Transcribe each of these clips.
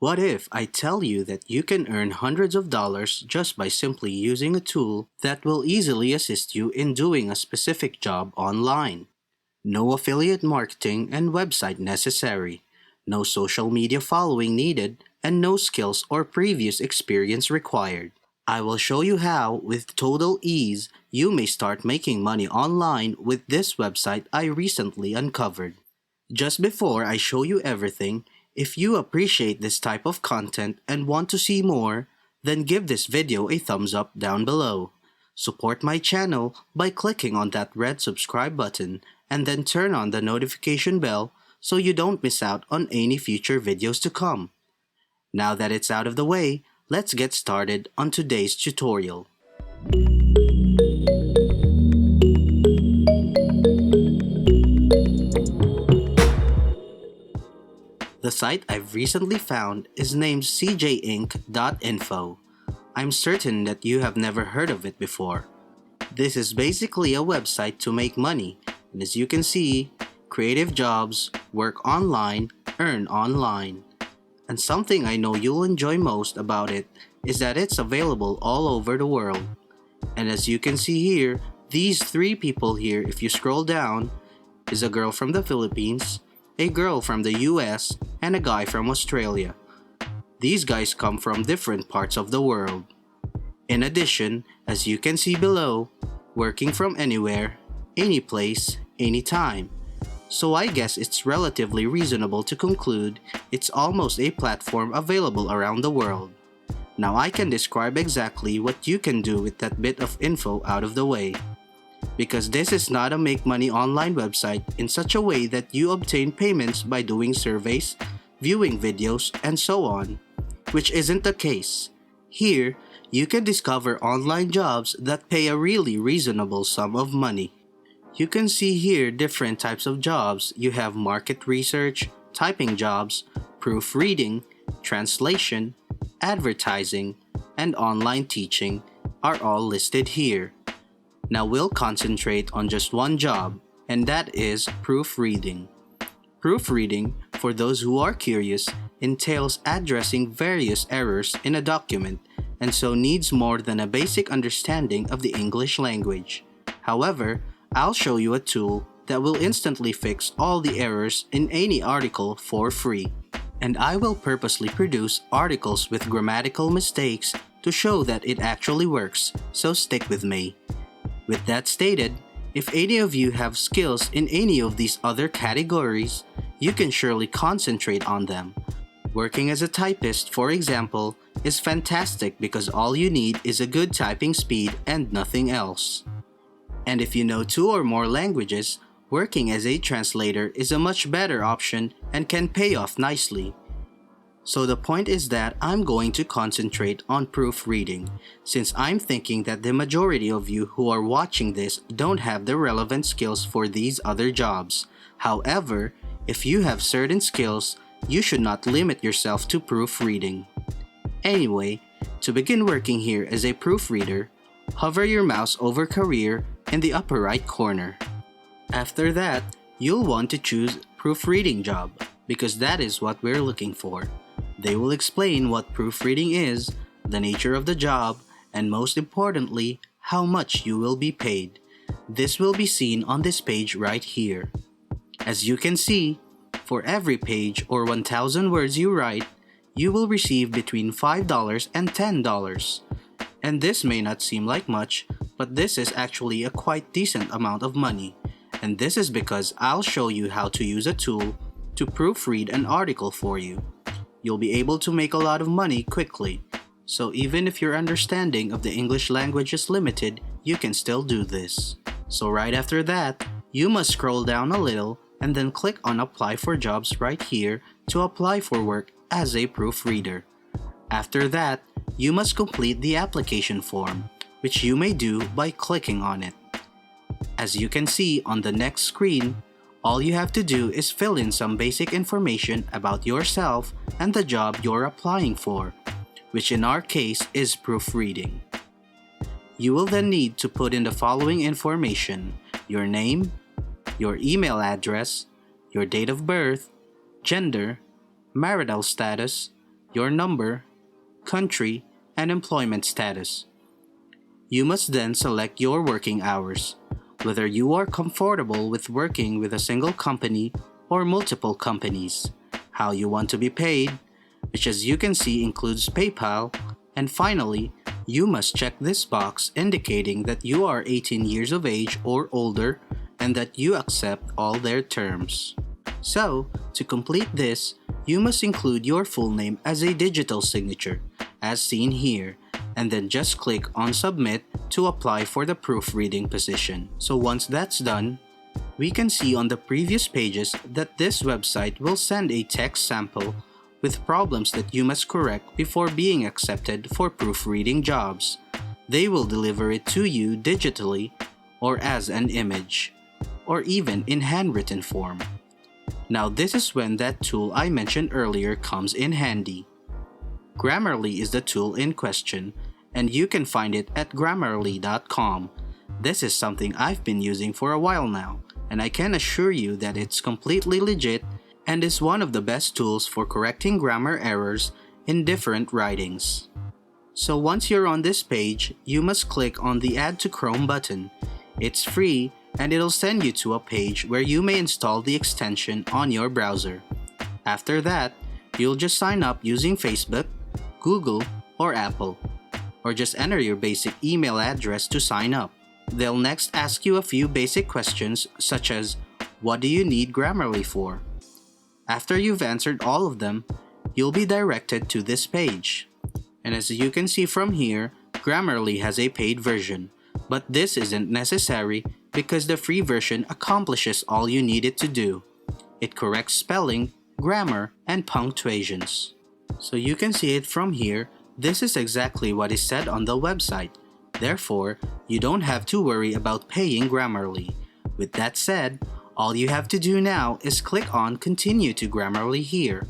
What if I tell you that you can earn hundreds of dollars just by simply using a tool that will easily assist you in doing a specific job online? No affiliate marketing and website necessary, no social media following needed, and no skills or previous experience required. I will show you how, with total ease, you may start making money online with this website I recently uncovered. Just before I show you everything, if you appreciate this type of content and want to see more, then give this video a thumbs up down below. Support my channel by clicking on that red subscribe button and then turn on the notification bell so you don't miss out on any future videos to come. Now that it's out of the way, let's get started on today's tutorial. The site I've recently found is named cjinc.info. I'm certain that you have never heard of it before. This is basically a website to make money, and as you can see, creative jobs, work online, earn online. And something I know you'll enjoy most about it is that it's available all over the world. And as you can see here, these three people here, if you scroll down, is a girl from the Philippines, a girl from the US, and a guy from Australia. These guys come from different parts of the world. In addition, as you can see below, working from anywhere, any place, anytime. So I guess it's relatively reasonable to conclude it's almost a platform available around the world. Now I can describe exactly what you can do with that bit of info out of the way. Because this is not a make money online website in such a way that you obtain payments by doing surveys, viewing videos, and so on, which isn't the case. Here, you can discover online jobs that pay a really reasonable sum of money. You can see here different types of jobs. You have market research, typing jobs, proofreading, translation, advertising, and online teaching are all listed here. Now we'll concentrate on just one job, and that is proofreading. Proofreading, for those who are curious, entails addressing various errors in a document and so needs more than a basic understanding of the English language. However, I'll show you a tool that will instantly fix all the errors in any article for free. And I will purposely produce articles with grammatical mistakes to show that it actually works, so stick with me. With that stated, if any of you have skills in any of these other categories, you can surely concentrate on them. Working as a typist, for example, is fantastic because all you need is a good typing speed and nothing else. And if you know 2 or more languages, working as a translator is a much better option and can pay off nicely. So the point is that I'm going to concentrate on proofreading, since I'm thinking that the majority of you who are watching this don't have the relevant skills for these other jobs. However, if you have certain skills, you should not limit yourself to proofreading. Anyway, to begin working here as a proofreader, hover your mouse over Career in the upper right corner. After that, you'll want to choose Proofreading Job, because that is what we're looking for. They will explain what proofreading is, the nature of the job, and most importantly, how much you will be paid. This will be seen on this page right here. As you can see, for every page or 1,000 words you write, you will receive between $5 and $10. And this may not seem like much, but this is actually a quite decent amount of money. And this is because I'll show you how to use a tool to proofread an article for you. You'll be able to make a lot of money quickly. So even if your understanding of the English language is limited, you can still do this. So right after that, you must scroll down a little and then click on Apply for Jobs right here to apply for work as a proofreader. After that, you must complete the application form, which you may do by clicking on it. As you can see on the next screen, all you have to do is fill in some basic information about yourself and the job you're applying for, which in our case is proofreading. You will then need to put in the following information: your name, your email address, your date of birth, gender, marital status, your number, country, and employment status. You must then select your working hours, whether you are comfortable with working with a single company or multiple companies, how you want to be paid, which as you can see includes PayPal, and finally, you must check this box indicating that you are 18 years of age or older and that you accept all their terms. So, to complete this, you must include your full name as a digital signature, as seen here, and then just click on Submit to apply for the proofreading position. So once that's done, we can see on the previous pages that this website will send a text sample with problems that you must correct before being accepted for proofreading jobs. They will deliver it to you digitally or as an image, or even in handwritten form. Now this is when that tool I mentioned earlier comes in handy. Grammarly is the tool in question, and you can find it at grammarly.com. This is something I've been using for a while now, and I can assure you that it's completely legit and is one of the best tools for correcting grammar errors in different writings. So once you're on this page, you must click on the Add to Chrome button. It's free and it'll send you to a page where you may install the extension on your browser. After that, you'll just sign up using Facebook, Google, or Apple, or just enter your basic email address to sign up. They'll next ask you a few basic questions such as, what do you need Grammarly for? After you've answered all of them, you'll be directed to this page. And as you can see from here, Grammarly has a paid version, but this isn't necessary because the free version accomplishes all you need it to do. It corrects spelling, grammar, and punctuations. So you can see it from here, this is exactly what is said on the website. Therefore, you don't have to worry about paying Grammarly. With that said, all you have to do now is click on Continue to Grammarly here,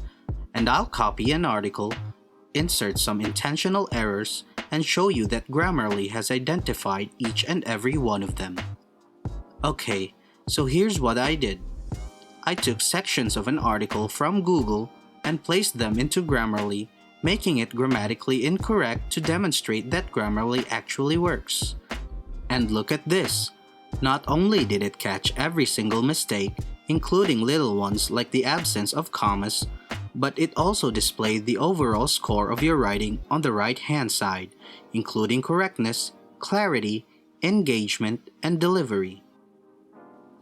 and I'll copy an article, insert some intentional errors, and show you that Grammarly has identified each and every one of them. Okay, so here's what I did. I took sections of an article from Google and placed them into Grammarly, making it grammatically incorrect to demonstrate that Grammarly actually works. And look at this! Not only did it catch every single mistake, including little ones like the absence of commas, but it also displayed the overall score of your writing on the right-hand side, including correctness, clarity, engagement, and delivery.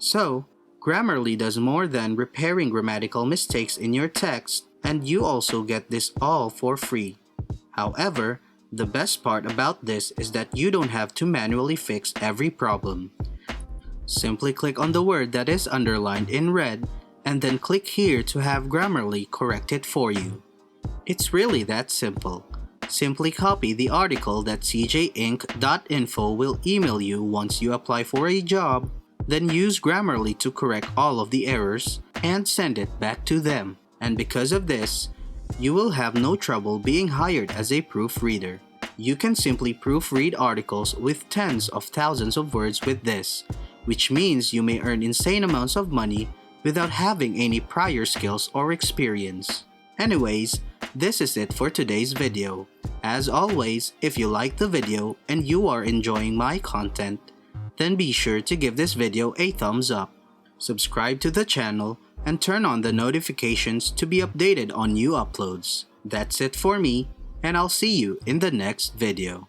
So, Grammarly does more than repairing grammatical mistakes in your text, and you also get this all for free. However, the best part about this is that you don't have to manually fix every problem. Simply click on the word that is underlined in red and then click here to have Grammarly correct it for you. It's really that simple. Simply copy the article that cjinc.info will email you once you apply for a job, then use Grammarly to correct all of the errors and send it back to them. And because of this, you will have no trouble being hired as a proofreader. You can simply proofread articles with tens of thousands of words with this, which means you may earn insane amounts of money without having any prior skills or experience. Anyways, this is it for today's video. As always, if you like the video and you are enjoying my content, then be sure to give this video a thumbs up, subscribe to the channel, and turn on the notifications to be updated on new uploads. That's it for me, and I'll see you in the next video.